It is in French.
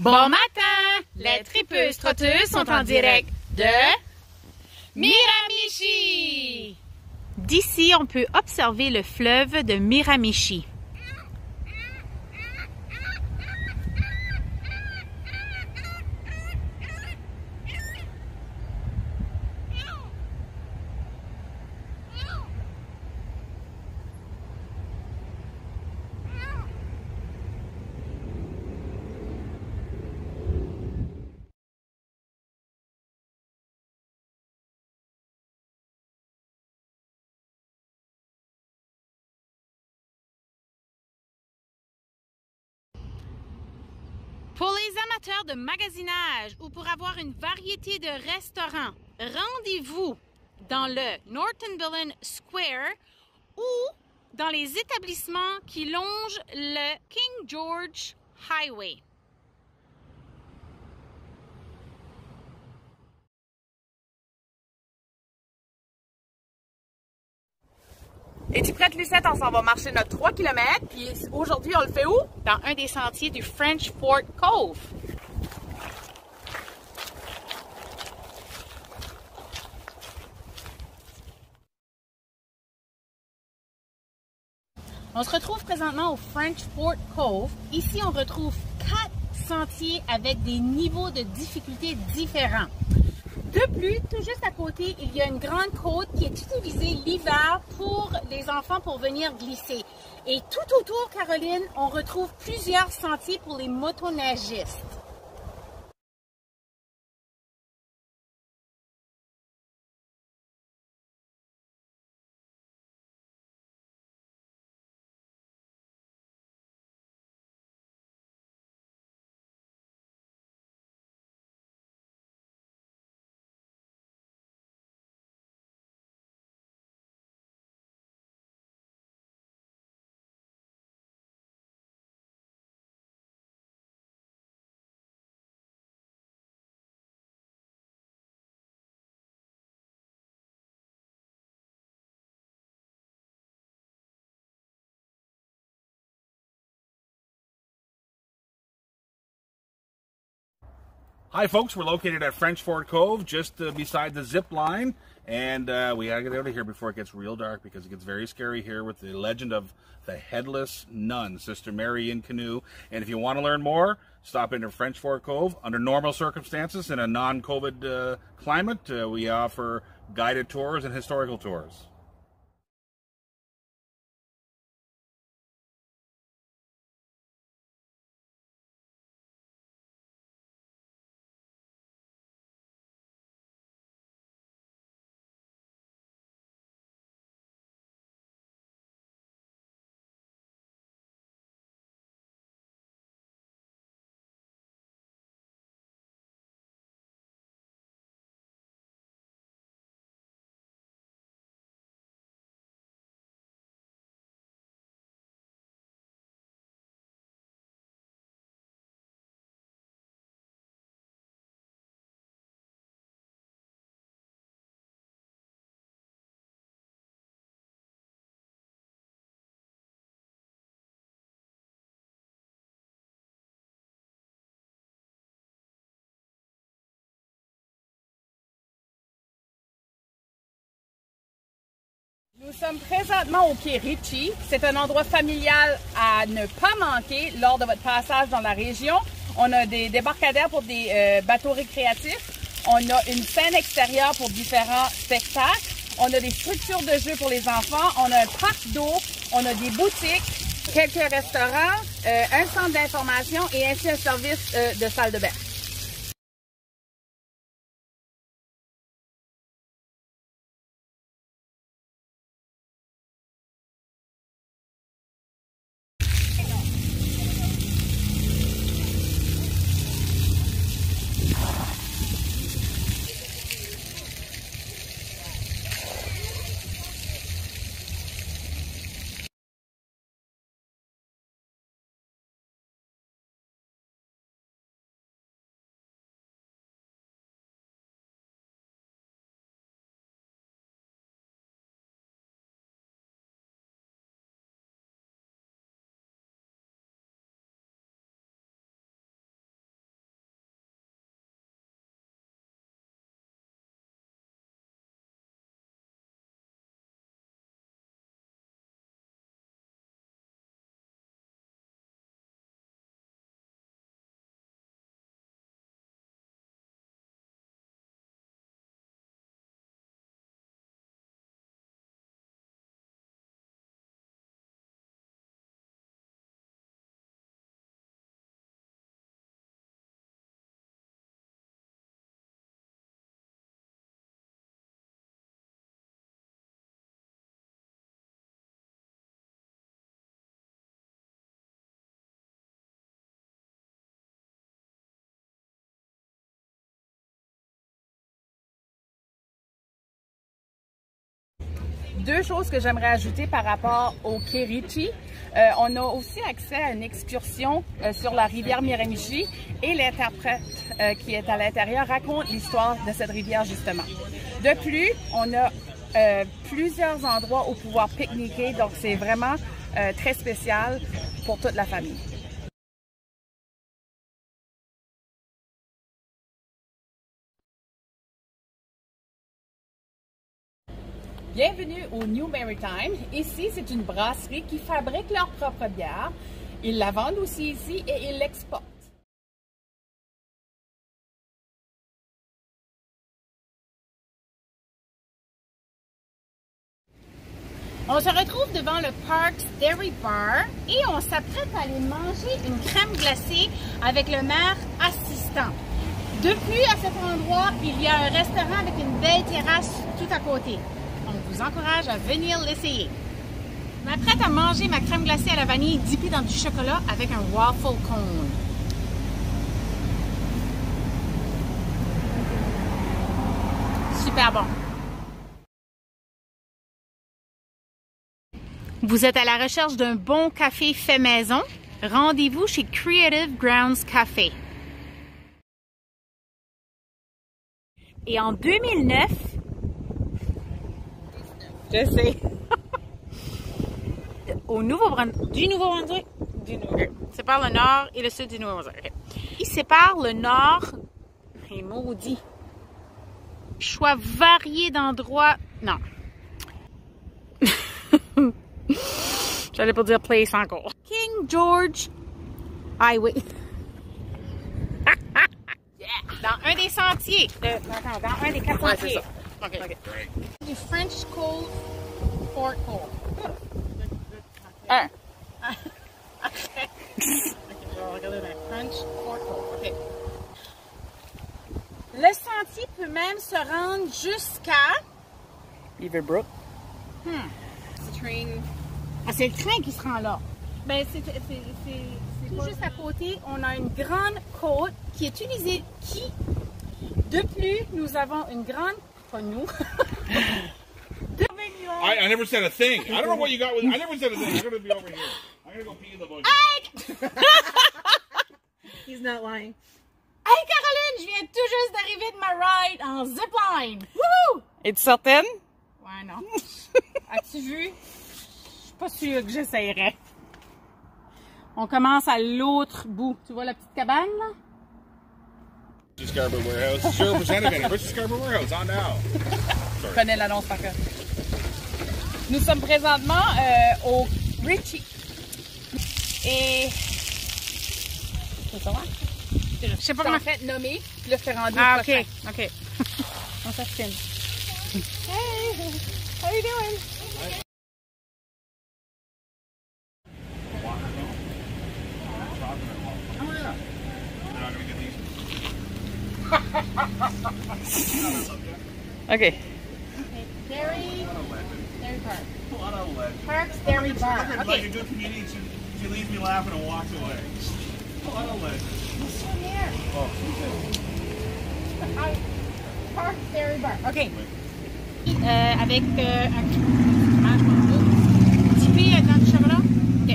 Bon matin! Les tripeuses trotteuses sont en direct de Miramichi! D'ici, on peut observer le fleuve de Miramichi. Pour les amateurs de magasinage ou pour avoir une variété de restaurants, rendez-vous dans le Northumberland Square ou dans les établissements qui longent le King George Highway. Es-tu prête, Lucette? On s'en va marcher notre 3 km. Puis aujourd'hui, on le fait où? Dans un des sentiers du French Fork Cove. On se retrouve présentement au French Fork Cove. Ici, on retrouve 4 sentiers avec des niveaux de difficulté différents. De plus, tout juste à côté, il y a une grande côte qui est utilisée l'hiver pour les enfants pour venir glisser. Et tout autour, Caroline, on retrouve plusieurs sentiers pour les motoneigistes. Hi folks, we're located at French Fork Cove, just beside the zip line, and we gotta get out of here before it gets real dark because it gets very scary here with the legend of the Headless Nun, Sister Mary in canoe. And if you want to learn more, stop into French Fork Cove. Under normal circumstances, in a non-COVID climate, we offer guided tours and historical tours. Nous sommes présentement au quai Ritchie. C'est un endroit familial à ne pas manquer lors de votre passage dans la région. On a des débarcadères pour des bateaux récréatifs. On a une scène extérieure pour différents spectacles. On a des structures de jeux pour les enfants. On a un parc d'eau. On a des boutiques, quelques restaurants, un centre d'information et ainsi un service de salle de bain. Deux choses que j'aimerais ajouter par rapport au quai Ritchie. On a aussi accès à une excursion sur la rivière Miramichi et l'interprète qui est à l'intérieur raconte l'histoire de cette rivière justement. De plus, on a plusieurs endroits où pouvoir pique-niquer, donc c'est vraiment très spécial pour toute la famille. Bienvenue au New Maritime. Ici, c'est une brasserie qui fabrique leur propre bière. Ils la vendent aussi ici et ils l'exportent. On se retrouve devant le Parks Dairy Bar et on s'apprête à aller manger une crème glacée avec le maire assistant. De plus, à cet endroit, il y a un restaurant avec une belle terrasse tout à côté. On vous encourage à venir l'essayer. Je m'apprête à manger ma crème glacée à la vanille dippée dans du chocolat avec un waffle cone. Super bon. Vous êtes à la recherche d'un bon café fait maison? Rendez-vous chez Creative Grounds Café. Et en 2009, je sais. Au Nouveau-Brunswick, sépare le nord et le sud du Nouveau-Brunswick. Okay. Il sépare le nord et maudit. Choix variés d'endroits. Non. J'allais pas dire place encore. King George Highway. Dans un des sentiers. Dans un des 4 sentiers. Okay. Du French Cove, Fort Cove. Un. Okay. On va regarder le French Fort Cove. Okay. Le sentier peut même se rendre jusqu'à Beaverbrook. C'est le train qui se rend là. Ben, c'est tout juste à côté, on a une grande côte qui est utilisée. De plus, nous avons une grande. Pas nous. I never said a thing. I don't know what you got with. I never said a thing. I'm gonna be over here. I'm gonna go pee in the buggy. He's not lying. Hey Caroline, je viens tout juste d'arriver de ma ride en zipline. Wouhou! Es-tu certaine? Ouais, non. As-tu vu? Je suis pas sûre que j'essayerais. On commence à l'autre bout. Tu vois la petite cabane, là? Scarborough Warehouse. 0% of it. Where's Scarborough Warehouse? On now. Je connais l'annonce par cœur. Nous sommes présentement au Ritchie. Et... Ça va? Je sais pas comment. En fait, nommé. Puis là, je t'ai rendu Ah, au prochain. OK. On s'affine. Hey, how you doing? Oh yeah. You're not gonna get these. OK. Dairy Bar. What a legend. Parks Dairy Bar. Like a Okay. good comedian, she leaves me laughing and walks away. What a legend. It's from there. Oh, Parks Dairy Bar. OK. Avec un dippé dans du chocolat. OK.